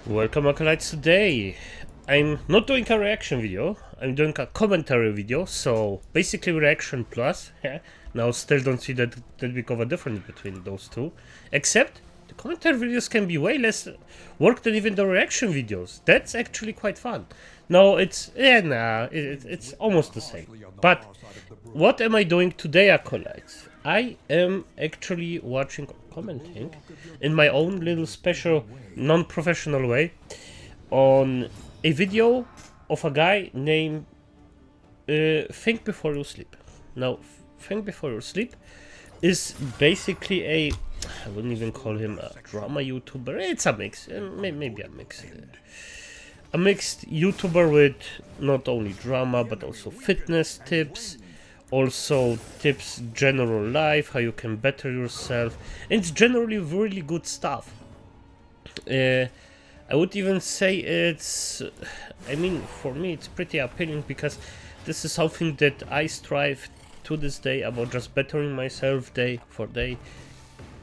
Welcome acolytes. Today I'm not doing a reaction video, I'm doing a commentary video, so basically reaction plus. Now still don't see that big of a difference between those two, except the commentary videos can be way less work than even the reaction videos. That's actually quite fun. No, it's it's almost the same. But what am I doing today, acolytes? I am actually watching or commenting in my own little special non-professional way on a video of a guy named Think Before You Sleep. Now, Think Before You Sleep is basically I wouldn't even call him a drama YouTuber. It's a mix, maybe a mix. A mixed YouTuber with not only drama but also fitness tips, also tips general life, how you can better yourself, and it's generally really good stuff. I would even say it's, I mean, for me it's pretty appealing because this is something that I strive to this day about, just bettering myself day for day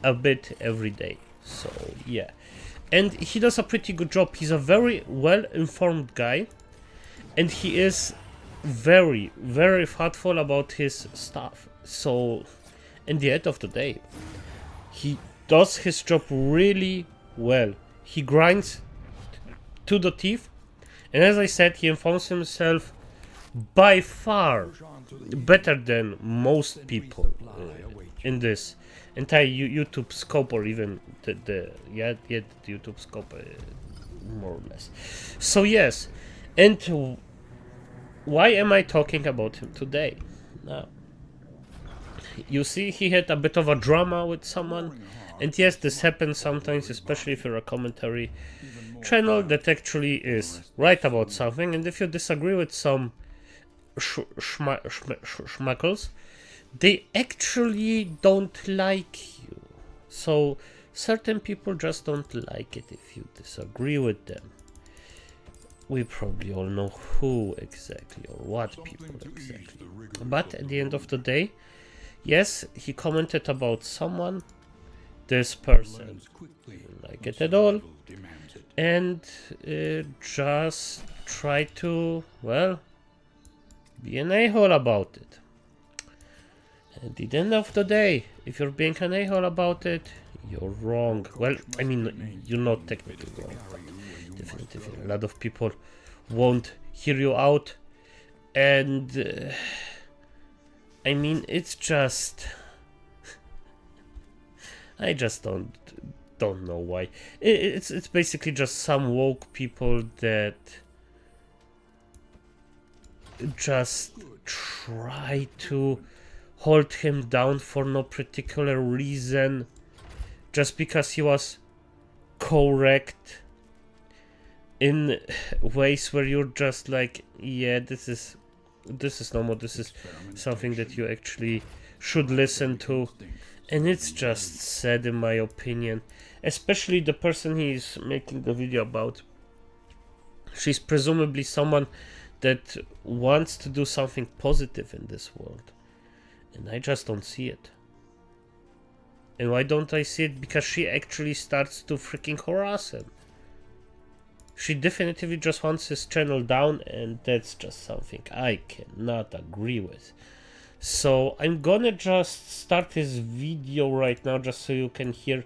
a bit every day. So yeah, and he does a pretty good job. He's a very well informed guy, and he is very thoughtful about his stuff. So in the end of the day, he does his job really well. He grinds to the teeth, and as I said, he informs himself by far better than most people in this entire YouTube scope, or even the YouTube scope, more or less. So yes, and why am I talking about him today? Now, you see, he had a bit of a drama with someone, and yes, this happens sometimes, especially if you're a commentary channel that actually is right about something, and if you disagree with some schmuckles, they actually don't like you. So certain people just don't like it if you disagree with them. We probably all know who exactly, or what people exactly. But at the end of the day, yes, he commented about someone. This person didn't like it at all, and just try to, well, be an a-hole about it. At the end of the day, if you're being an a-hole about it, you're wrong. Well, I mean, you're not technically wrong, but definitively a lot of people won't hear you out, and I mean, it's just I just don't know why. It's basically just some woke people that just try to hold him down for no particular reason, just because he was correct in ways where you're just like, yeah, this is normal, this is something that you actually should listen to. And it's just sad, in my opinion, especially the person he's making the video about. She's presumably someone that wants to do something positive in this world, and I just don't see it. And why don't I see it? Because she actually starts to freaking harass him. She definitively just wants his channel down, and that's just something I cannot agree with. So I'm gonna just start his video right now, just so you can hear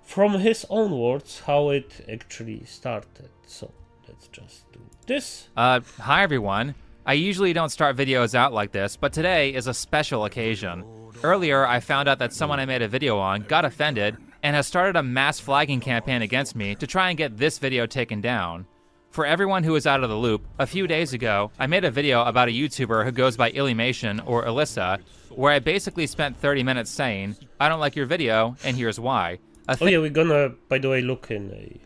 from his own words how it actually started. So let's just do this. Hi everyone. I usually don't start videos out like this, but today is a special occasion. Earlier, I found out that someone I made a video on got offended and has started a mass flagging campaign against me to try and get this video taken down. For everyone who is out of the loop, a few days ago, I made a video about a YouTuber who goes by Illymation or Alyssa, where I basically spent 30 minutes saying, I don't like your video, and here's why. Oh yeah, we're gonna, by the way, look in a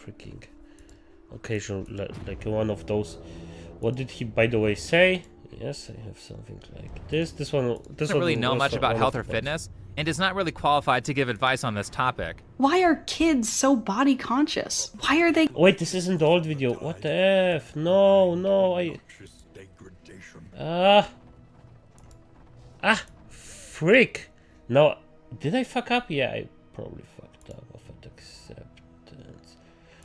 freaking occasion, like one of those. What did he, by the way, say? Yes, I have something like this. This one Doesn't really know much about health or fitness, and is not really qualified to give advice on this topic. Why are kids so body conscious? Why are they? Wait, this isn't the old video. What the F? No, freak. No, did I fuck up? Yeah, I probably fucked up. Of acceptance.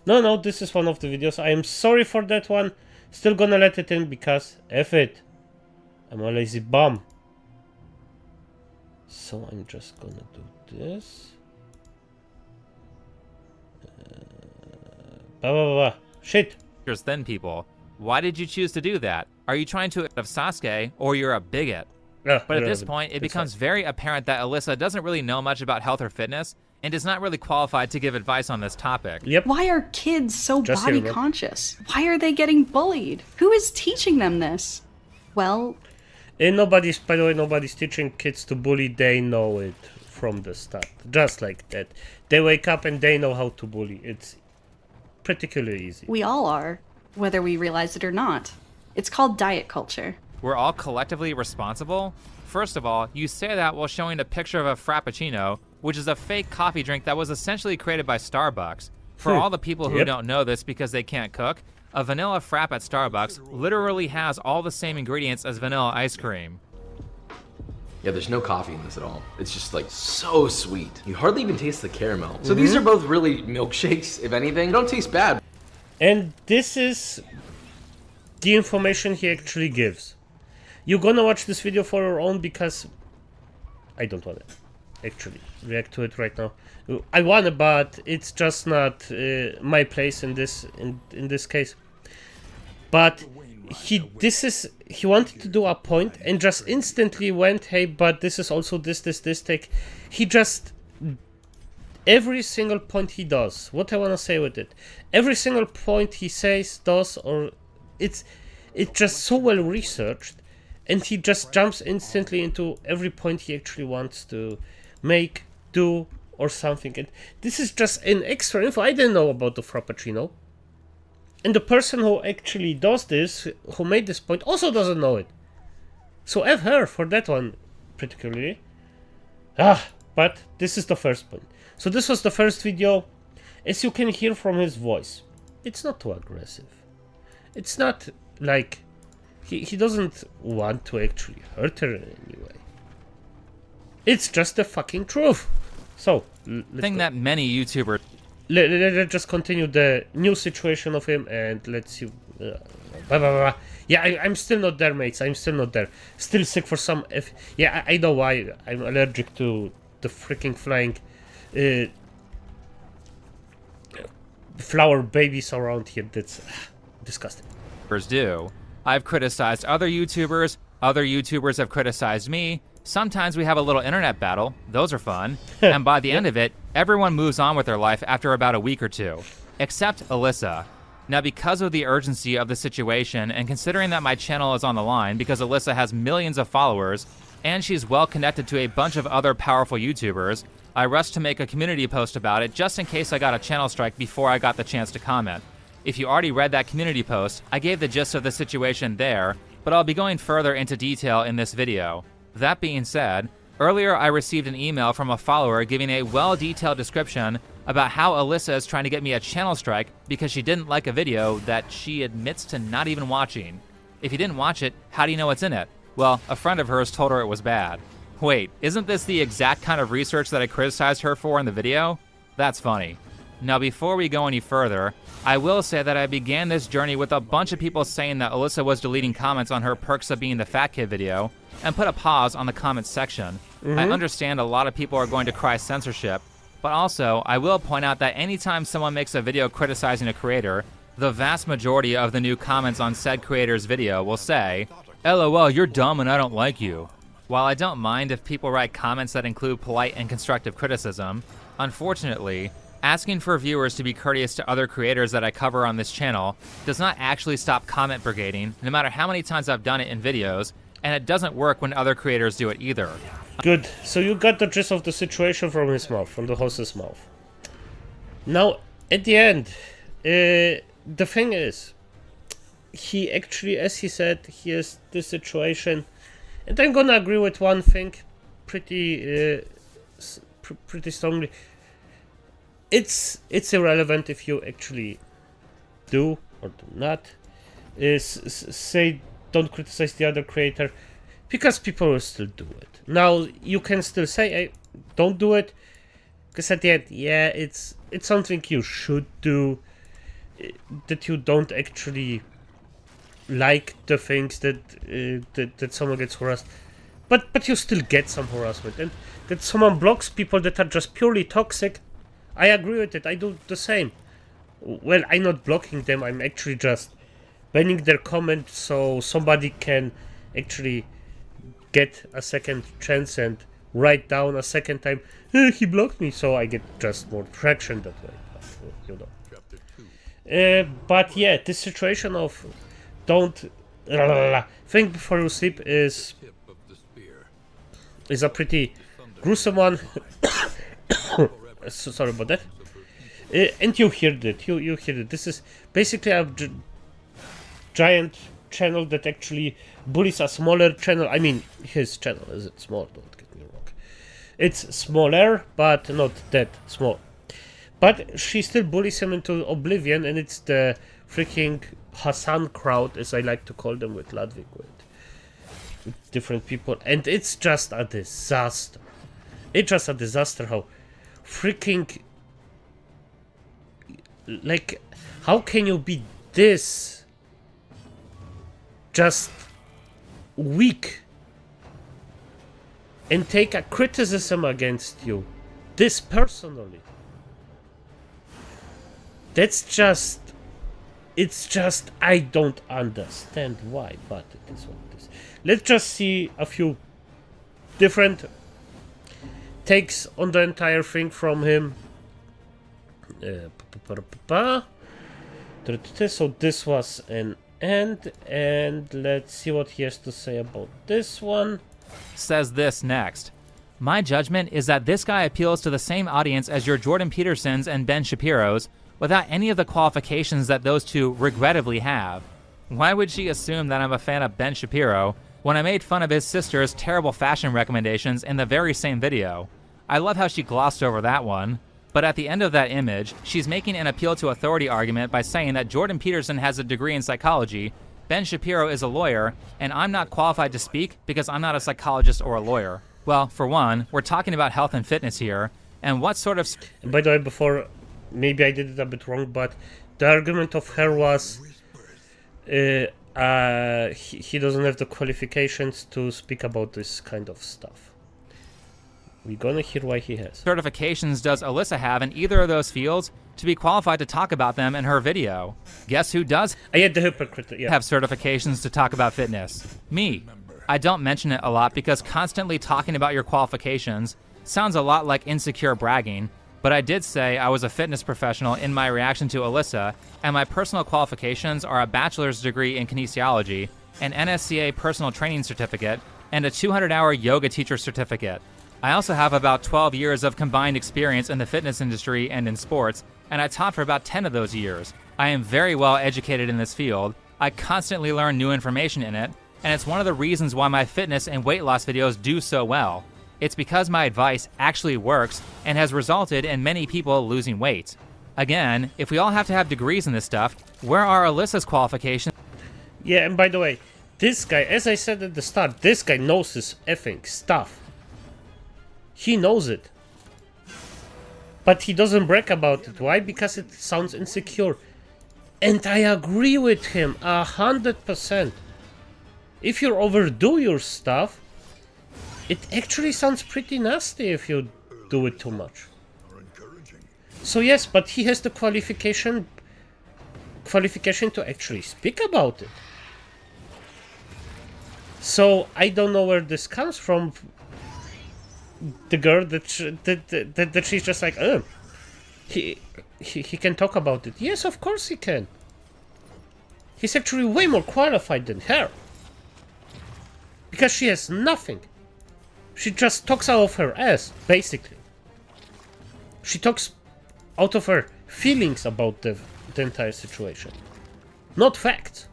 No, this is one of the videos. I am sorry for that one. Still gonna let it in because F it. I'm a lazy bum. So I'm just gonna do this. Shit. Than people. Why did you choose to do that? Are you trying to of Sasuke, or you're a bigot? But at this point, it becomes very apparent that Alyssa doesn't really know much about health or fitness, and is not really qualified to give advice on this topic. Yep. Why are kids so Just body here, bro. conscious? Why are they getting bullied? Who is teaching them this? Well, And by the way, nobody's teaching kids to bully. They know it from the start. Just like that. They wake up and they know how to bully. It's particularly easy. we all are, whether we realize it or not. It's called diet culture. We're all collectively responsible? First of all, you say that while showing a picture of a Frappuccino, which is a fake coffee drink that was essentially created by Starbucks. For all the people who Yep. don't know this because they can't cook, a vanilla frap at Starbucks literally has all the same ingredients as vanilla ice cream. Yeah, there's no coffee in this at all. It's just like so sweet. You hardly even taste the caramel. So these are both really milkshakes, if anything. They don't taste bad. And this is the information he actually gives. You're gonna watch this video for your own because I don't want to actually react to it right now. I wanna, but it's just not my place in this case. But he wanted to do a point and just instantly went, hey, but this is also this take. He just, every single point he does, what I want to say with it, every single point he says, does, or it's just so well researched, and he just jumps instantly into every point he actually wants to make, do, or something. And this is just an extra info. I didn't know about the Frappuccino. And the person who actually does this, who made this point, also doesn't know it. So F her for that one, particularly. But this is the first point. So this was the first video. As you can hear from his voice, it's not too aggressive. It's not like he doesn't want to actually hurt her in any way. It's just the fucking truth. So, Thing that many YouTubers let's just continue the new situation of him, and let's see. Yeah, I'm still not there, mates. I'm still not there. Still sick for some. Yeah, I know why. I'm allergic to the freaking flying flower babies around here. That's disgusting. do. I've criticized other YouTubers have criticized me. Sometimes we have a little internet battle. Those are fun. And by the end of it, everyone moves on with their life after about a week or two. Except Alyssa. Now, because of the urgency of the situation, and considering that my channel is on the line because Alyssa has millions of followers, and she's well connected to a bunch of other powerful YouTubers, I rushed to make a community post about it just in case I got a channel strike before I got the chance to comment. If you already read that community post, I gave the gist of the situation there, but I'll be going further into detail in this video. That being said, earlier I received an email from a follower giving a well-detailed description about how Alyssa is trying to get me a channel strike because she didn't like a video that she admits to not even watching. If you didn't watch it, how do you know what's in it? Well, a friend of hers told her it was bad. Wait, isn't this the exact kind of research that I criticized her for in the video? That's funny. Now, before we go any further, I will say that I began this journey with a bunch of people saying that Alyssa was deleting comments on her Perks of Being the Fat Kid video, and put a pause on the comments section. I understand a lot of people are going to cry censorship, but also, I will point out that anytime someone makes a video criticizing a creator, the vast majority of the new comments on said creator's video will say, LOL, you're dumb and I don't like you. While I don't mind if people write comments that include polite and constructive criticism, unfortunately, asking for viewers to be courteous to other creators that I cover on this channel does not actually stop comment brigading, no matter how many times I've done it in videos, and it doesn't work when other creators do it either. Good. So you got the gist of the situation from his mouth, from the host's mouth. Now, at the end, the thing is, he actually, as he said, he has this situation, and I'm gonna agree with one thing pretty strongly. It's irrelevant if you actually do or do not say don't criticize the other creator, because people will still do it. Now, you can still say, hey, don't do it, because at the end, yeah, it's something you should do, that you don't actually like the things that that someone gets harassed, but you still get some harassment, and that someone blocks people that are just purely toxic. I agree with it. I do the same. Well, I'm not blocking them. I'm actually just banning their comment so somebody can actually get a second chance and write down a second time, he blocked me, so I get just more traction that way. But, you know. But yeah, this situation of don't think before you sleep is a pretty gruesome one. So sorry about that. And you heard it. You heard it. This is basically a giant channel that actually bullies a smaller channel. I mean, his channel isn't small, don't get me wrong. It's smaller, but not that small. But she still bullies him into oblivion, and it's the freaking Hassan crowd, as I like to call them, with Ludwig, with different people. And it's just a disaster. It's just a disaster how freaking... Like, how can you be this just weak and take a criticism against you this personally? That's just, it's just, I don't understand why, but it is what it is. Let's just see a few different takes on the entire thing from him. So this was an end, and let's see what he has to say about this one. Says this next. My judgment is that this guy appeals to the same audience as your Jordan Petersons and Ben Shapiro's without any of the qualifications that those two regrettably have. Why would she assume that I'm a fan of Ben Shapiro when I made fun of his sister's terrible fashion recommendations in the very same video? I love how she glossed over that one. But at the end of that image, she's making an appeal to authority argument by saying that Jordan Peterson has a degree in psychology, Ben Shapiro is a lawyer, and I'm not qualified to speak because I'm not a psychologist or a lawyer. Well, for one, we're talking about health and fitness here, and what sort of... And by the way, before, maybe I did it a bit wrong, but the argument of her was he doesn't have the qualifications to speak about this kind of stuff. We're gonna hear why he has. Certifications does Alyssa have in either of those fields to be qualified to talk about them in her video? Guess who does I had the hypocrite, yeah. have certifications to talk about fitness? Me. I don't mention it a lot because constantly talking about your qualifications sounds a lot like insecure bragging, but I did say I was a fitness professional in my reaction to Alyssa, and my personal qualifications are a bachelor's degree in kinesiology, an NSCA personal training certificate, and a 200-hour yoga teacher certificate. I also have about 12 years of combined experience in the fitness industry and in sports, and I taught for about 10 of those years. I am very well educated in this field. I constantly learn new information in it, and it's one of the reasons why my fitness and weight loss videos do so well. It's because my advice actually works and has resulted in many people losing weight. Again, if we all have to have degrees in this stuff, where are Alyssa's qualifications? Yeah, and by the way, this guy, as I said at the start, this guy knows his effing stuff. He knows it. But he doesn't brag about it. Why? Because it sounds insecure. And I agree with him 100%. If you overdo your stuff, it actually sounds pretty nasty if you do it too much. So yes, but he has the qualification to actually speak about it. So I don't know where this comes from. The girl that she's just like, oh, he can talk about it. Yes, of course he can. He's actually way more qualified than her. Because she has nothing. She just talks out of her ass, basically. She talks out of her feelings about the entire situation. Not facts.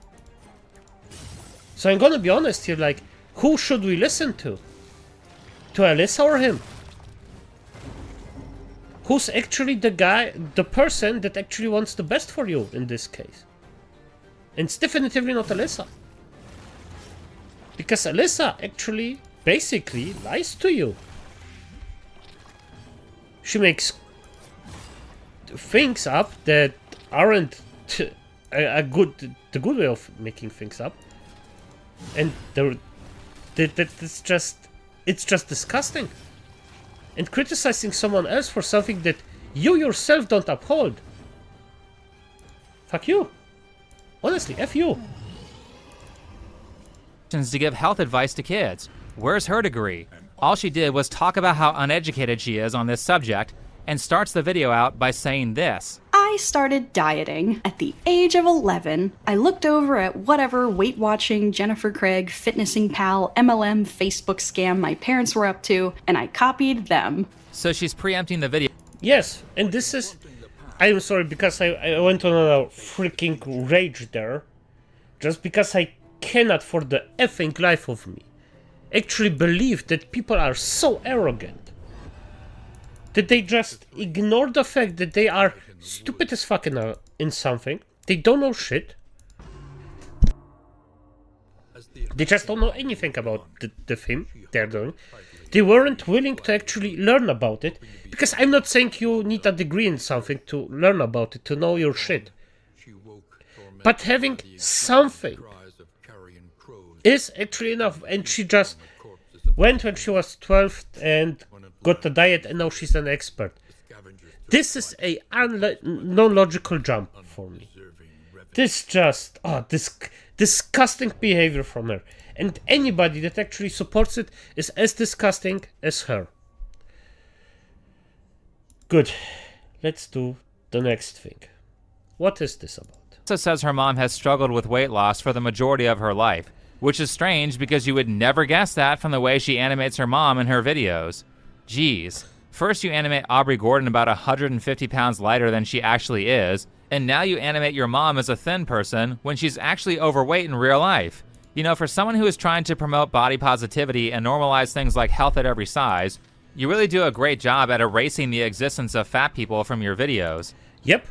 So I'm gonna be honest here, like, who should we listen to? To Alyssa or him? Who's actually the person that actually wants the best for you in this case? And it's definitively not Alyssa. Because Alyssa actually, basically, lies to you. She makes things up that aren't the good way of making things up, and it's just disgusting. And criticizing someone else for something that you yourself don't uphold. Fuck you. Honestly, F you. To give health advice to kids. Where's her degree? All she did was talk about how uneducated she is on this subject, and starts the video out by saying this. I started dieting at the age of 11. I looked over at whatever Weight Watching, Jennifer Craig, Fitnessing Pal, MLM, Facebook scam my parents were up to, and I copied them. So she's preempting the video. Yes, and this is... I'm sorry, because I went on a freaking rage there. Just because I cannot for the effing life of me actually believe that people are so arrogant that they just ignore the fact that they are stupid as fuck in something. They don't know shit. They just don't know anything about the thing they're doing. They weren't willing to actually learn about it. Because I'm not saying you need a degree in something to learn about it, to know your shit. But having something is actually enough. And she just went when she was 12 and got the diet, and now she's an expert. This is a non-logical jump for me. This just, disgusting behavior from her. And anybody that actually supports it is as disgusting as her. Good. Let's do the next thing. What is this about? Lisa says her mom has struggled with weight loss for the majority of her life, which is strange because you would never guess that from the way she animates her mom in her videos. Jeez. First you animate Aubrey Gordon about 150 pounds lighter than she actually is, and now you animate your mom as a thin person when she's actually overweight in real life. You know, for someone who is trying to promote body positivity and normalize things like health at every size, you really do a great job at erasing the existence of fat people from your videos. Yep.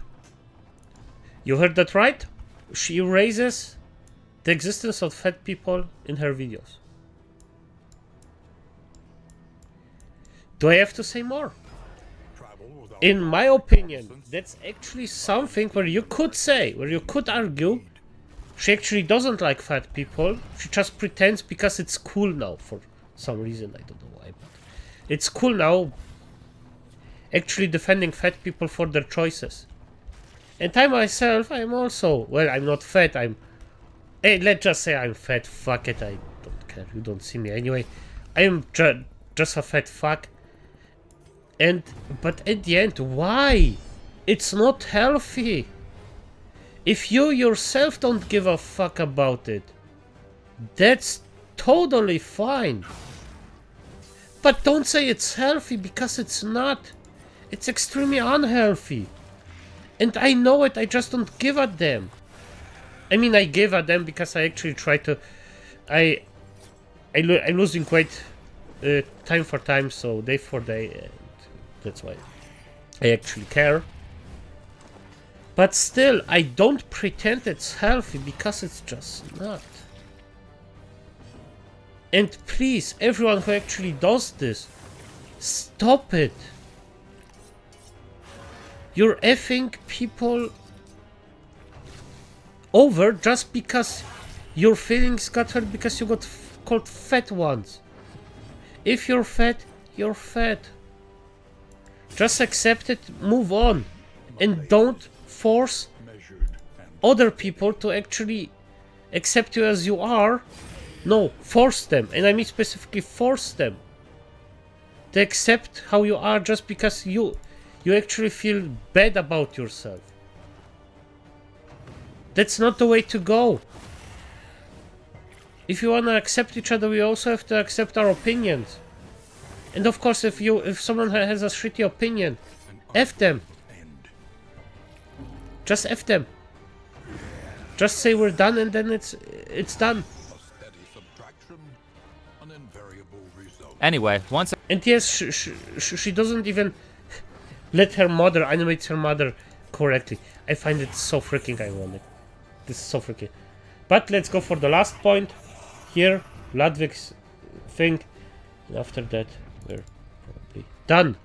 You heard that right? She erases the existence of fat people in her videos. Do I have to say more? In my opinion, that's actually something where you could say, where you could argue, she actually doesn't like fat people. She just pretends because it's cool now for some reason. I don't know why, but it's cool now actually defending fat people for their choices. And I myself, I'm also, well, I'm not fat, hey, let's just say I'm fat, fuck it, I don't care, you don't see me anyway. I'm just a fat fuck. But at the end, why? It's not healthy. If you yourself don't give a fuck about it, that's totally fine. But don't say it's healthy, because it's not. It's extremely unhealthy. And I know it, I just don't give a damn. I mean, I give a damn because I actually try to... I'm losing weight time for time, so day for day, and that's why I actually care. But still, I don't pretend it's healthy, because it's just not. And please, everyone who actually does this, stop it. You're effing people over just because your feelings got hurt because you got called fat once. If you're fat, you're fat. Just accept it, move on, and don't force other people to actually accept you as you are. No, force them, and I mean specifically force them to accept how you are just because you actually feel bad about yourself. That's not the way to go. If you wanna accept each other, we also have to accept our opinions. And of course, if someone has a shitty opinion, F them. Just F them. Just say we're done, and then it's done. Anyway, once... And yes, she doesn't even let her mother animate her mother correctly. I find it so freaking ironic. This is so freaking... But let's go for the last point. Here, Ludwig's thing. And after that, we're probably done.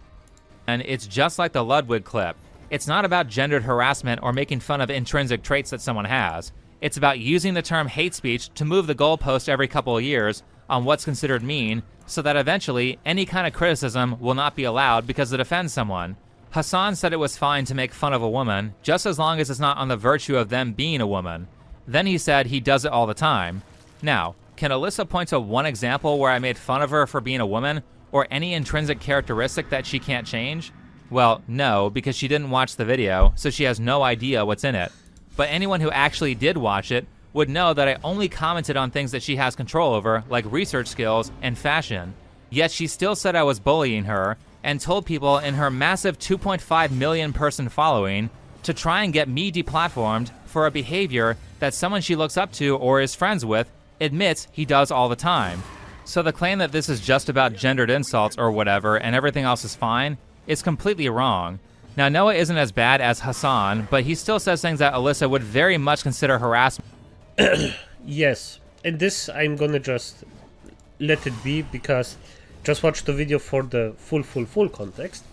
And it's just like the Ludwig clip. It's not about gendered harassment or making fun of intrinsic traits that someone has. It's about using the term hate speech to move the goalpost every couple of years on what's considered mean, so that eventually any kind of criticism will not be allowed because it offends someone. Hassan said it was fine to make fun of a woman, just as long as it's not on the virtue of them being a woman. Then he said he does it all the time. Now, can Alyssa point to one example where I made fun of her for being a woman, or any intrinsic characteristic that she can't change? Well, no, because she didn't watch the video, so she has no idea what's in it. But anyone who actually did watch it would know that I only commented on things that she has control over, like research skills and fashion. Yet she still said I was bullying her, and told people in her massive 2.5 million person following to try and get me deplatformed for a behavior that someone she looks up to or is friends with admits he does all the time. So the claim that this is just about gendered insults or whatever and everything else is fine is completely wrong. Now, Noah isn't as bad as Hassan, but he still says things that Alyssa would very much consider harassment. Yes, and this I'm gonna just let it be, because just watch the video for the full context.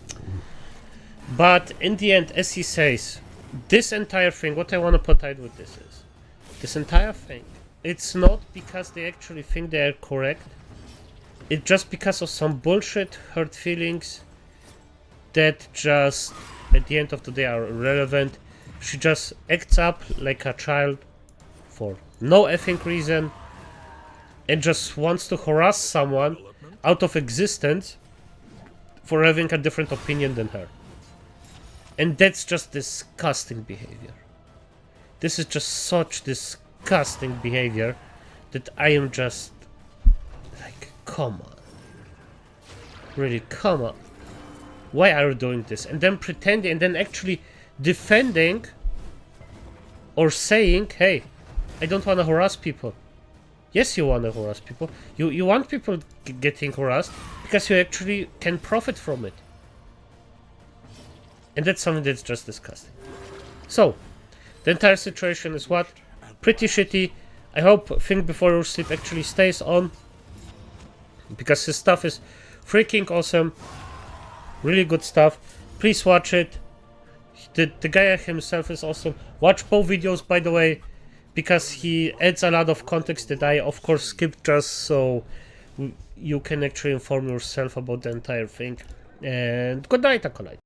But in the end, as he says, this entire thing, what I want to put out with this is, this entire thing, it's not because they actually think they are correct. It's just because of some bullshit hurt feelings that just, at the end of the day, are irrelevant. She just acts up like a child for no effing reason and just wants to harass someone out of existence for having a different opinion than her. And that's just disgusting behavior. This is just such disgusting behavior that I am just like, come on. Really, come on. Why are you doing this? And then pretending, and then actually defending or saying, hey, I don't want to harass people. Yes, you want to harass people. You want people getting harassed because you actually can profit from it. And that's something that's just disgusting. So, the entire situation is what? Pretty shitty. I hope Think Before You Sleep actually stays on, because his stuff is freaking awesome. Really good stuff. Please watch it. The guy himself is awesome. Watch both videos, by the way, because he adds a lot of context that I, of course, skipped just so you can actually inform yourself about the entire thing. And good night, Acolyte.